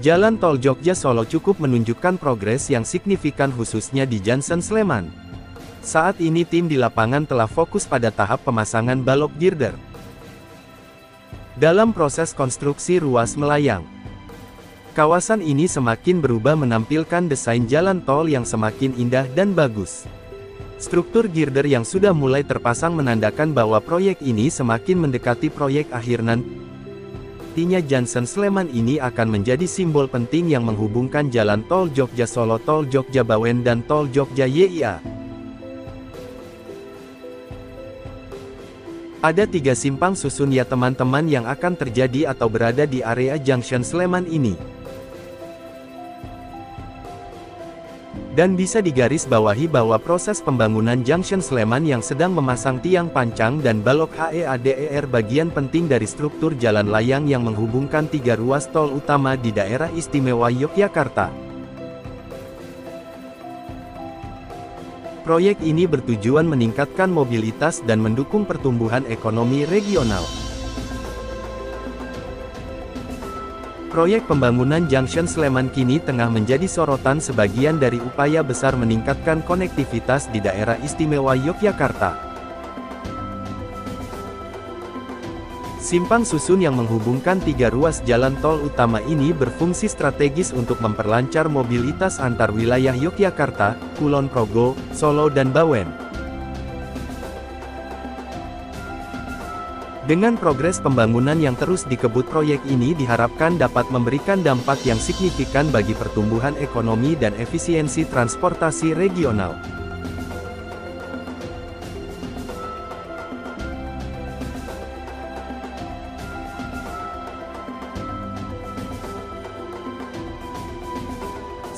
Jalan Tol Jogja Solo cukup menunjukkan progres yang signifikan khususnya di Johnson Sleman. Saat ini tim di lapangan telah fokus pada tahap pemasangan balok girder. Dalam proses konstruksi ruas melayang, kawasan ini semakin berubah menampilkan desain jalan tol yang semakin indah dan bagus. Struktur girder yang sudah mulai terpasang menandakan bahwa proyek ini semakin mendekati proyek akhir nantinya. Johnson Sleman ini akan menjadi simbol penting yang menghubungkan jalan tol Jogja Solo, tol Jogja Bawen dan tol Jogja YIA. Ada 3 simpang susun ya teman-teman yang akan terjadi atau berada di area Junction Sleman ini. Dan bisa digarisbawahi bahwa proses pembangunan Junction Sleman yang sedang memasang tiang pancang dan balok HEADER bagian penting dari struktur jalan layang yang menghubungkan 3 ruas tol utama di daerah istimewa Yogyakarta. Proyek ini bertujuan meningkatkan mobilitas dan mendukung pertumbuhan ekonomi regional. Proyek pembangunan Junction Sleman kini tengah menjadi sorotan sebagian dari upaya besar meningkatkan konektivitas di daerah istimewa Yogyakarta. Simpang susun yang menghubungkan 3 ruas jalan tol utama ini berfungsi strategis untuk memperlancar mobilitas antar wilayah Yogyakarta, Kulon Progo, Solo dan Bawen. Dengan progres pembangunan yang terus dikebut, proyek ini diharapkan dapat memberikan dampak yang signifikan bagi pertumbuhan ekonomi dan efisiensi transportasi regional.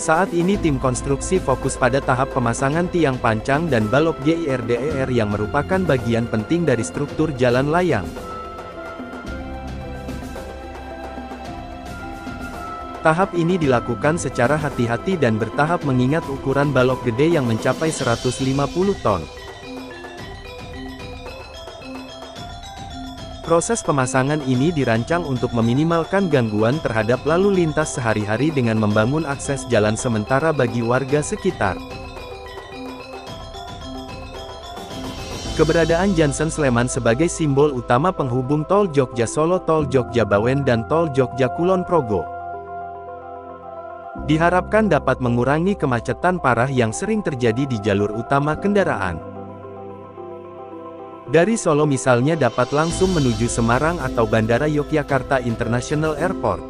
Saat ini tim konstruksi fokus pada tahap pemasangan tiang pancang dan balok GIRDER yang merupakan bagian penting dari struktur jalan layang. Tahap ini dilakukan secara hati-hati dan bertahap mengingat ukuran balok gede yang mencapai 150 ton. Proses pemasangan ini dirancang untuk meminimalkan gangguan terhadap lalu lintas sehari-hari dengan membangun akses jalan sementara bagi warga sekitar. Keberadaan Johnson Sleman sebagai simbol utama penghubung tol Jogja Solo, tol Jogja Bawen dan tol Jogja Kulon Progo diharapkan dapat mengurangi kemacetan parah yang sering terjadi di jalur utama kendaraan. Dari Solo misalnya dapat langsung menuju Semarang atau Bandara Yogyakarta International Airport.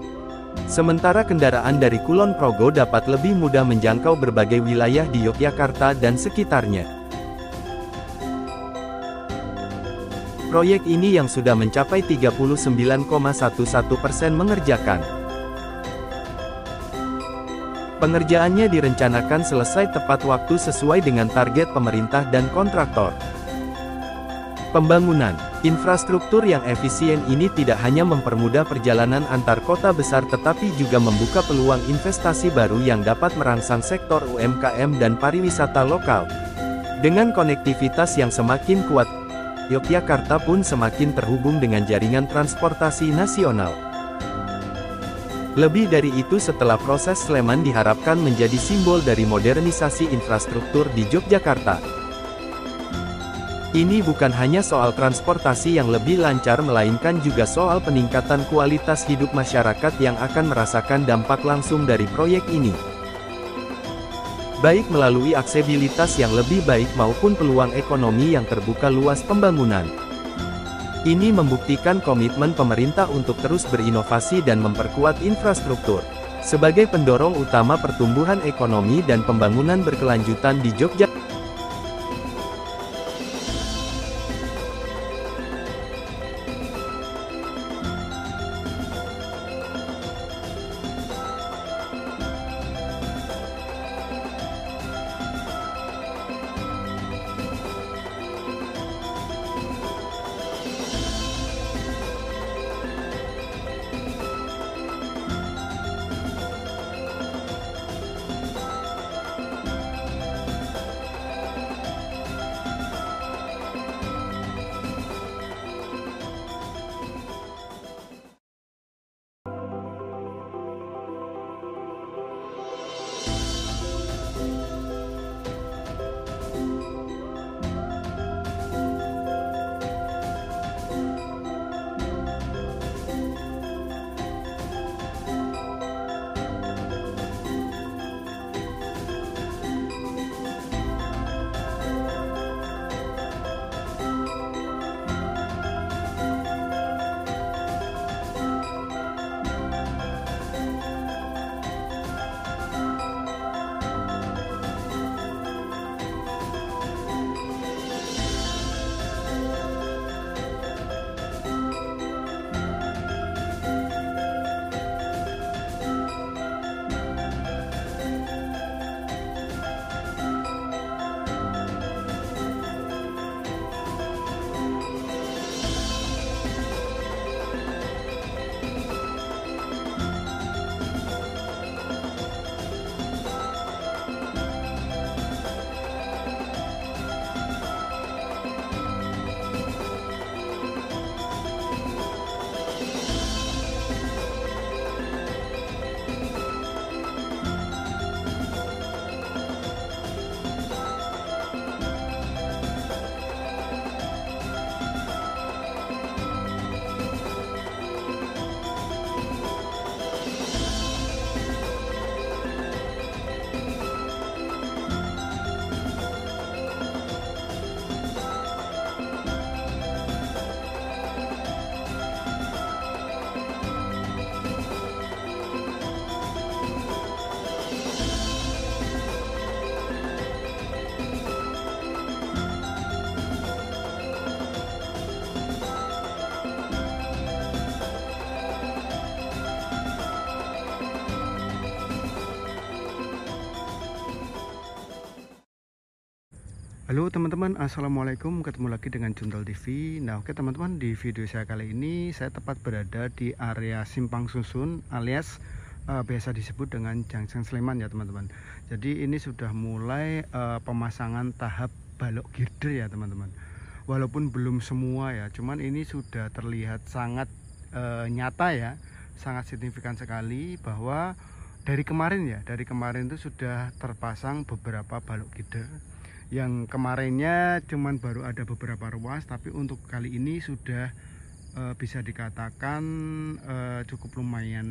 Sementara kendaraan dari Kulon Progo dapat lebih mudah menjangkau berbagai wilayah di Yogyakarta dan sekitarnya. Proyek ini yang sudah mencapai 39,11% mengerjakan. Pengerjaannya direncanakan selesai tepat waktu sesuai dengan target pemerintah dan kontraktor. Pembangunan infrastruktur yang efisien ini tidak hanya mempermudah perjalanan antar kota besar tetapi juga membuka peluang investasi baru yang dapat merangsang sektor UMKM dan pariwisata lokal. Dengan konektivitas yang semakin kuat, Yogyakarta pun semakin terhubung dengan jaringan transportasi nasional. Lebih dari itu, setelah proses Sleman diharapkan menjadi simbol dari modernisasi infrastruktur di Yogyakarta. Ini bukan hanya soal transportasi yang lebih lancar melainkan juga soal peningkatan kualitas hidup masyarakat yang akan merasakan dampak langsung dari proyek ini. Baik melalui aksesibilitas yang lebih baik maupun peluang ekonomi yang terbuka luas pembangunan. Ini membuktikan komitmen pemerintah untuk terus berinovasi dan memperkuat infrastruktur sebagai pendorong utama pertumbuhan ekonomi dan pembangunan berkelanjutan di Jogja. Halo teman-teman, assalamualaikum, ketemu lagi dengan Juntel TV. Nah oke teman-teman, di video saya kali ini saya tepat berada di area Simpang Susun alias biasa disebut dengan Junction Sleman ya teman-teman. Jadi ini sudah mulai pemasangan tahap balok girder ya teman-teman. Walaupun belum semua ya, cuman ini sudah terlihat sangat nyata ya, sangat signifikan sekali bahwa dari kemarin itu sudah terpasang beberapa balok girder. Yang kemarinnya cuman baru ada beberapa ruas, tapi untuk kali ini sudah bisa dikatakan cukup lumayan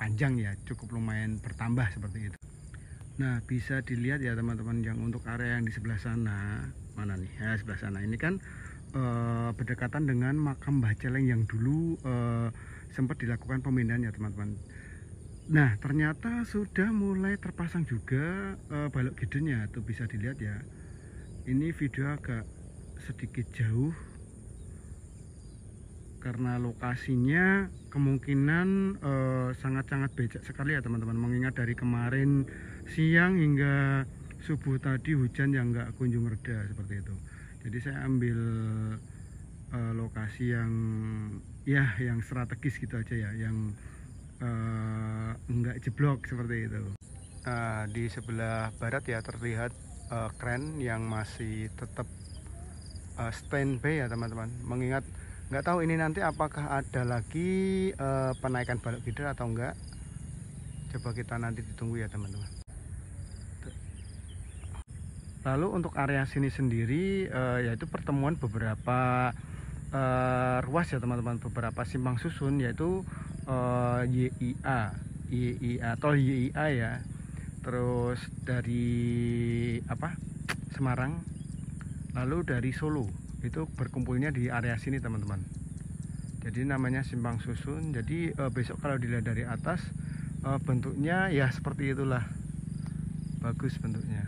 panjang ya, cukup lumayan bertambah seperti itu. Nah bisa dilihat ya teman-teman, yang untuk area yang di sebelah sana, mana nih ya, sebelah sana ini kan berdekatan dengan makam Mbah Celeng yang dulu sempat dilakukan pemindahan ya teman-teman. Nah ternyata sudah mulai terpasang juga balok girdernya, tuh bisa dilihat ya. Ini video agak sedikit jauh karena lokasinya kemungkinan sangat-sangat becek sekali ya teman-teman, mengingat dari kemarin siang hingga subuh tadi hujan yang nggak kunjung reda seperti itu. Jadi saya ambil lokasi yang ya yang strategis gitu aja ya, yang enggak jeblok seperti itu. Di sebelah barat ya terlihat kren yang masih tetap standby ya teman-teman, mengingat nggak tahu ini nanti apakah ada lagi penaikan balok girder atau enggak. Coba kita nanti ditunggu ya teman-teman. Lalu untuk area sini sendiri yaitu pertemuan beberapa ruas ya teman-teman, beberapa simpang susun, yaitu YIA tol YIA ya, terus dari Semarang, lalu dari Solo, itu berkumpulnya di area sini teman-teman. Jadi namanya simpang susun. Jadi besok kalau dilihat dari atas bentuknya ya seperti itulah, bagus bentuknya.